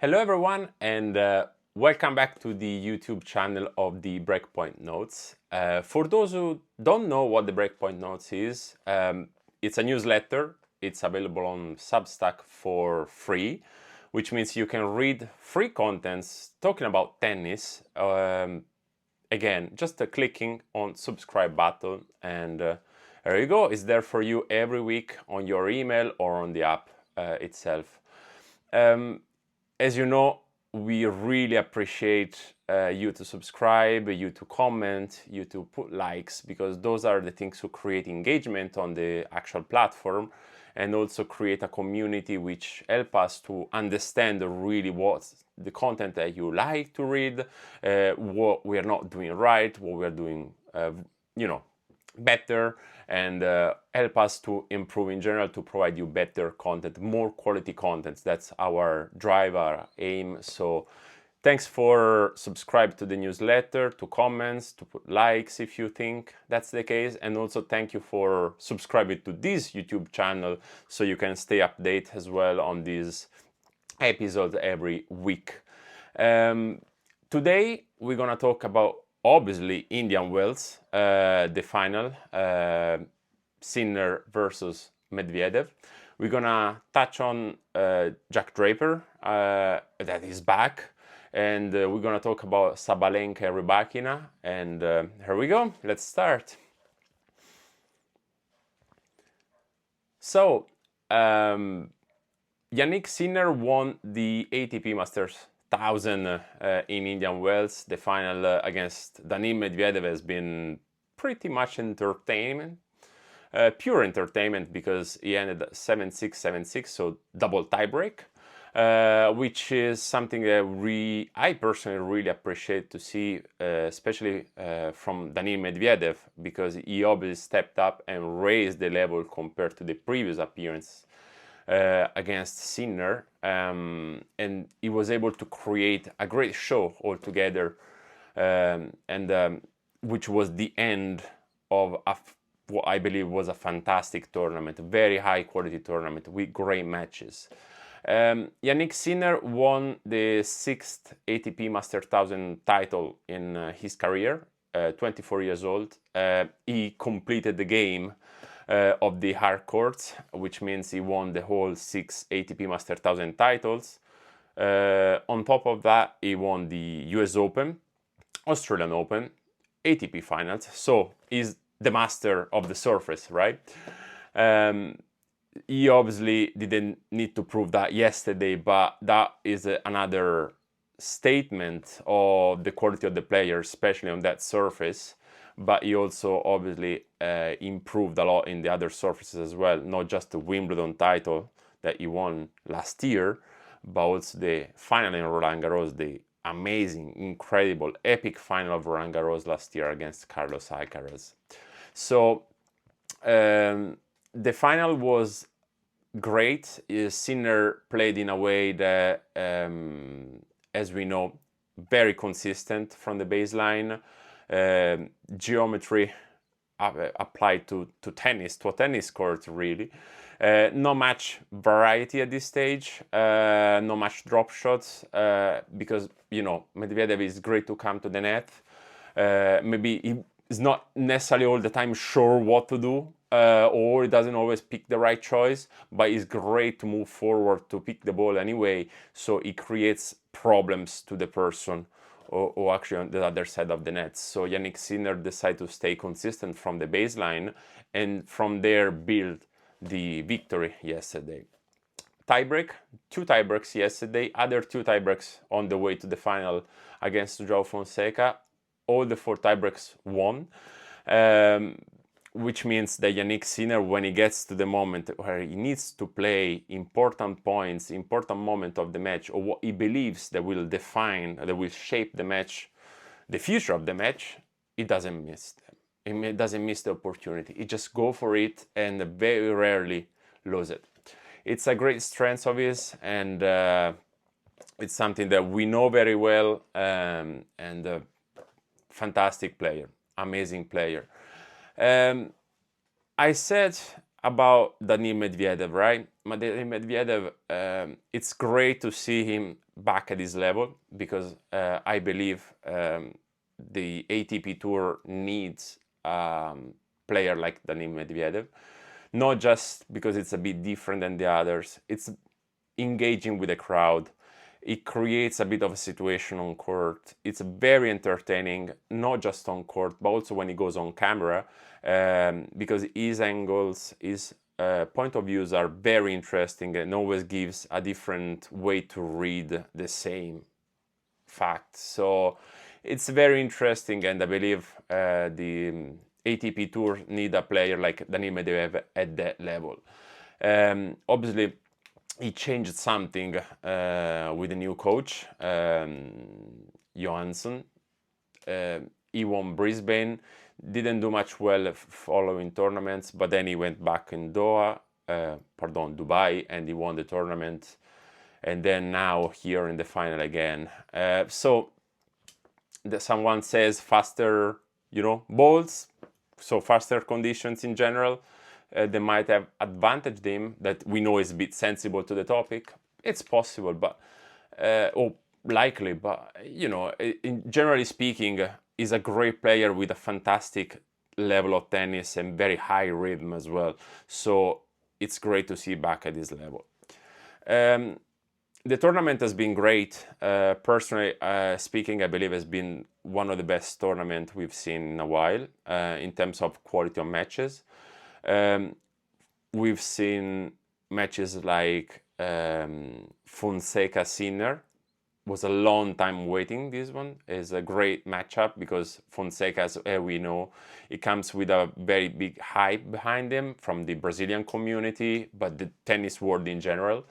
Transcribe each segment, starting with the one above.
Hello everyone, and welcome back to the YouTube channel of the Breakpoint Notes. For those who don't know what the Breakpoint Notes is, it's a newsletter. It's available on Substack for free, which means you can read free contents talking about tennis. Again, just clicking on subscribe button, and there you go. It's there for you every week on your email or on the app itself. As you know, we really appreciate you to subscribe, you to comment, you to put likes, because those are the things who create engagement on the actual platform and also create a community which help us to understand really what's the content that you like to read, what we are not doing right, what we are doing, better, and help us to improve in general, to provide you better content, more quality content. That's our drive, our aim. So thanks for subscribe to the newsletter, to comments, to put likes if you think that's the case, and also thank you for subscribing to this YouTube channel so you can stay updated as well on these episodes every week. Today we're gonna talk about obviously Indian Wells, the final, Sinner versus Medvedev. We're gonna touch on Jack Draper, that is back, and we're gonna talk about Sabalenka and Rybakina, and here we go, let's start. So, Jannik Sinner won the ATP Masters 1000 in Indian Wells. The final against Daniil Medvedev has been pretty much entertainment, pure entertainment, because he ended 7-6, 7-6, so double tiebreak, which is something that I personally really appreciate to see, especially from Daniil Medvedev, because he obviously stepped up and raised the level compared to the previous appearance against Sinner, and he was able to create a great show altogether, which was the end of what I believe was a fantastic tournament, a very high quality tournament with great matches. Jannik Sinner won the 6th ATP Master 1000 title in his career, 24 years old. He completed the game of the hard courts, which means he won the whole 6 ATP Master 1000 titles. On top of that, he won the US Open, Australian Open, ATP Finals, so he's the master of the surface, right? He obviously didn't need to prove that yesterday, but that is another statement of the quality of the player, especially on that surface. But he also obviously improved a lot in the other surfaces as well, not just the Wimbledon title that he won last year, but also the final in Roland Garros, the amazing, incredible, epic final of Roland Garros last year against Carlos Alcaraz. So the final was great. Sinner played in a way that, as we know, very consistent from the baseline. Geometry applied to tennis, to a tennis court, really. Not much variety at this stage, not much drop shots, because, Medvedev is great to come to the net. Maybe he is not necessarily all the time sure what to do, or he doesn't always pick the right choice, but he's great to move forward, to pick the ball anyway, so he creates problems to the person or actually on the other side of the net. So Jannik Sinner decided to stay consistent from the baseline, and from there build the victory yesterday. Tiebreak, 2 tiebreaks yesterday, other 2 tiebreaks on the way to the final against João Fonseca. All the 4 tiebreaks won, which means that Jannik Sinner, when he gets to the moment where he needs to play important points, important moment of the match, or what he believes that will define, that will shape the match, the future of the match, he doesn't miss them. He doesn't miss the opportunity. He just go for it and very rarely lose it. It's a great strength of his, and it's something that we know very well, and fantastic player, amazing player. I said about Daniil Medvedev, right? Daniil Medvedev, it's great to see him back at this level, because I believe the ATP Tour needs player like Daniil Medvedev, not just because it's a bit different than the others. It's engaging with the crowd. It creates a bit of a situation on court. It's very entertaining, not just on court, but also when he goes on camera, because his angles, his point of views are very interesting and always gives a different way to read the same fact. So it's very interesting, and I believe the ATP Tour need a player like Daniil Medvedev at that level. Obviously, he changed something with the new coach, Johansson. He won Brisbane, didn't do much well following tournaments, but then he went back in Dubai, and he won the tournament. And then now here in the final again. So someone says faster, balls, so faster conditions in general. They might have advantaged him, that we know is a bit sensible to the topic. It's possible, but or likely, but generally speaking, is a great player with a fantastic level of tennis and very high rhythm as well. So it's great to see back at this level. The tournament has been great. Personally speaking, I believe has been one of the best tournaments we've seen in a while in terms of quality of matches. We've seen matches like Fonseca Sinner. Was a long time waiting. This one is a great matchup because Fonseca, as we know, it comes with a very big hype behind him from the Brazilian community, but the tennis world in general.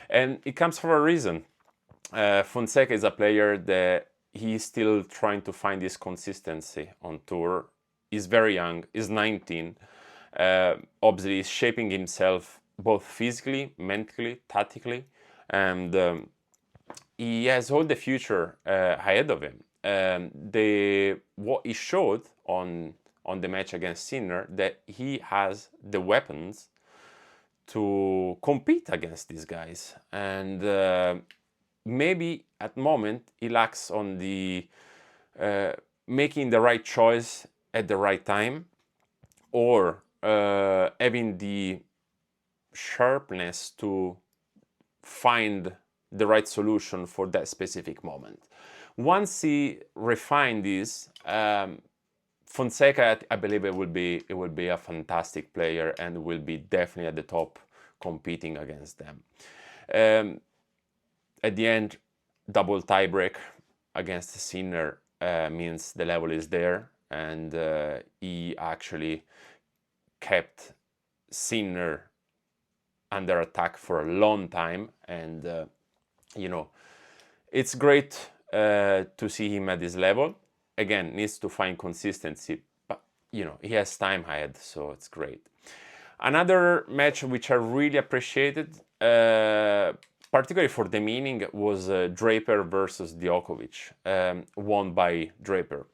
And it comes for a reason. Fonseca is a player that he's still trying to find this consistency on tour. He's very young, he's 19. Obviously, he's shaping himself both physically, mentally, tactically, and he has all the future ahead of him. What he showed on the match against Sinner, that he has the weapons to compete against these guys, and maybe at the moment he lacks on the making the right choice at the right time, or having the sharpness to find the right solution for that specific moment. Once he refined this, Fonseca, I believe it will be a fantastic player and will be definitely at the top competing against them. At the end, double tiebreak against Sinner means the level is there, and he actually kept Sinner under attack for a long time, and it's great to see him at this level. Again, needs to find consistency, but he has time ahead, so it's great. Another match which I really appreciated, particularly for the meaning, was Draper versus Djokovic, won by Draper.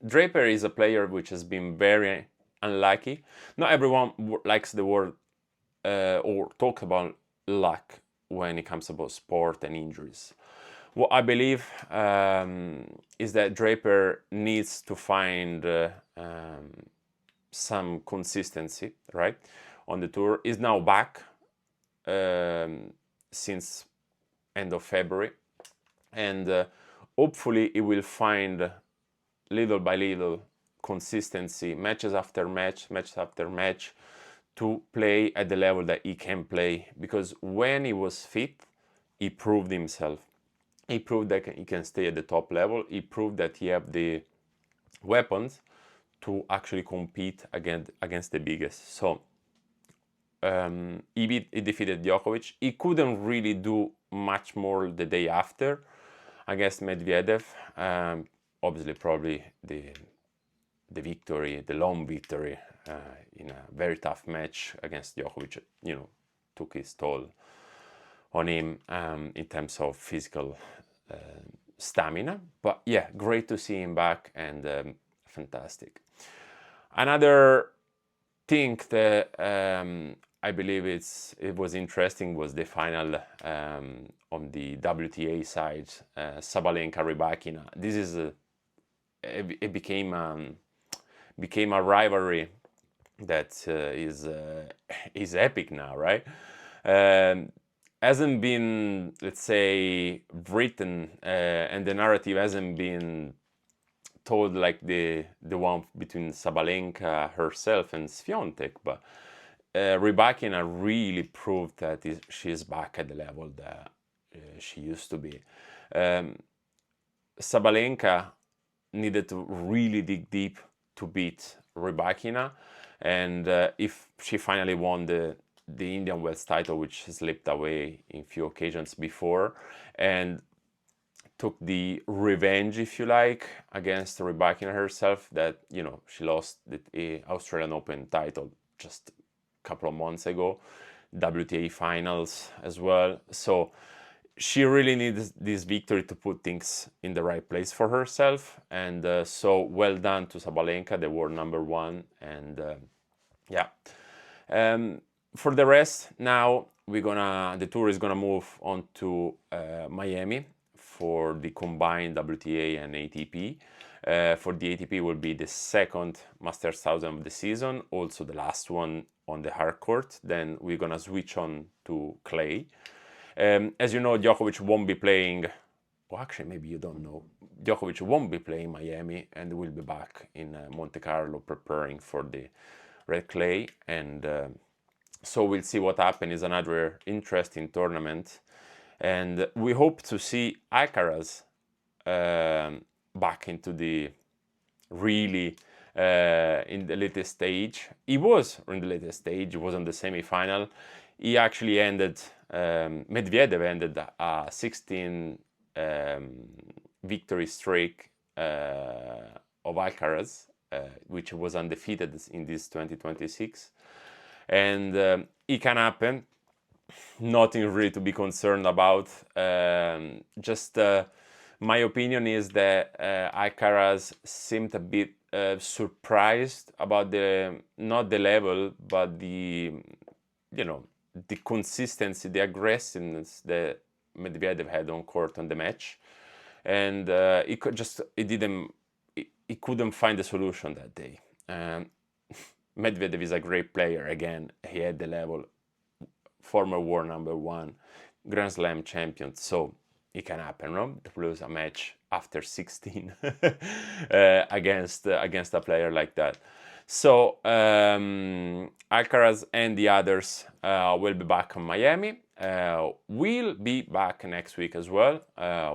Draper is a player which has been very unlucky. Not everyone likes the word or talk about luck when it comes about sport and injuries. What I believe is that Draper needs to find some consistency, right, on the tour. He's now back since end of February, and hopefully he will find little by little consistency, matches after match, to play at the level that he can play, because when he was fit, he proved himself. He proved that he can stay at the top level. He proved that he have the weapons to actually compete against the biggest. So he defeated Djokovic. He couldn't really do much more the day after against Medvedev. Obviously, probably the victory, the long victory in a very tough match against Djokovic, took his toll on him in terms of physical stamina. But yeah, great to see him back, and fantastic. Another thing that I believe it was interesting was the final on the WTA side, Sabalenka Rybakina. This is it became a rivalry that is epic now, right? Hasn't been, let's say, written, and the narrative hasn't been told like the one between Sabalenka herself and Swiatek, but Rybakina really proved that she's back at the level that she used to be. Sabalenka needed to really dig deep to beat Rybakina, and if she finally won the Indian Wells title, which slipped away in few occasions before, and took the revenge, if you like, against Rybakina herself, that, you know, she lost the Australian Open title just a couple of months ago, WTA finals as well. So she really needs this victory to put things in the right place for herself. And so well done to Sabalenka, the world #1. And yeah. For the rest, now the tour is gonna move on to Miami for the combined WTA and ATP. For the ATP will be the second Masters 1000 of the season, also the last one on the hard court. Then we're gonna switch on to clay. As you know, Djokovic won't be playing. Well, actually, maybe you don't know. Djokovic won't be playing Miami and will be back in Monte Carlo preparing for the red clay. And so we'll see what happens. It's another interesting tournament. And we hope to see Alcaraz back into the really in the latest stage. He was in the latest stage. He was on the semi-final. He actually ended. Medvedev ended a 16 victory streak of Alcaraz, which was undefeated in this 2026, and it can happen. Nothing really to be concerned about. Just my opinion is that Alcaraz seemed a bit surprised about not the level, but the consistency, the aggressiveness that Medvedev had on court on the match, and he couldn't find a solution that day. Medvedev is a great player. Again, he had the level. Former world #1, Grand Slam champion, so it can happen, no? To lose a match after 16 against a player like that. So Alcaraz and the others will be back in Miami. We'll be back next week as well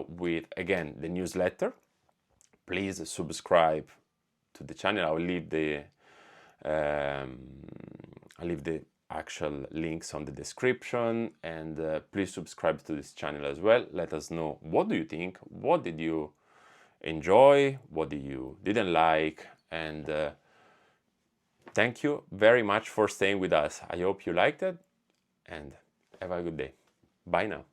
with, again, the newsletter. Please subscribe to the channel. I'll leave the actual links on the description, and please subscribe to this channel as well. Let us know, what do you think? What did you enjoy? What did you didn't like? And thank you very much for staying with us. I hope you liked it, and have a good day. Bye now.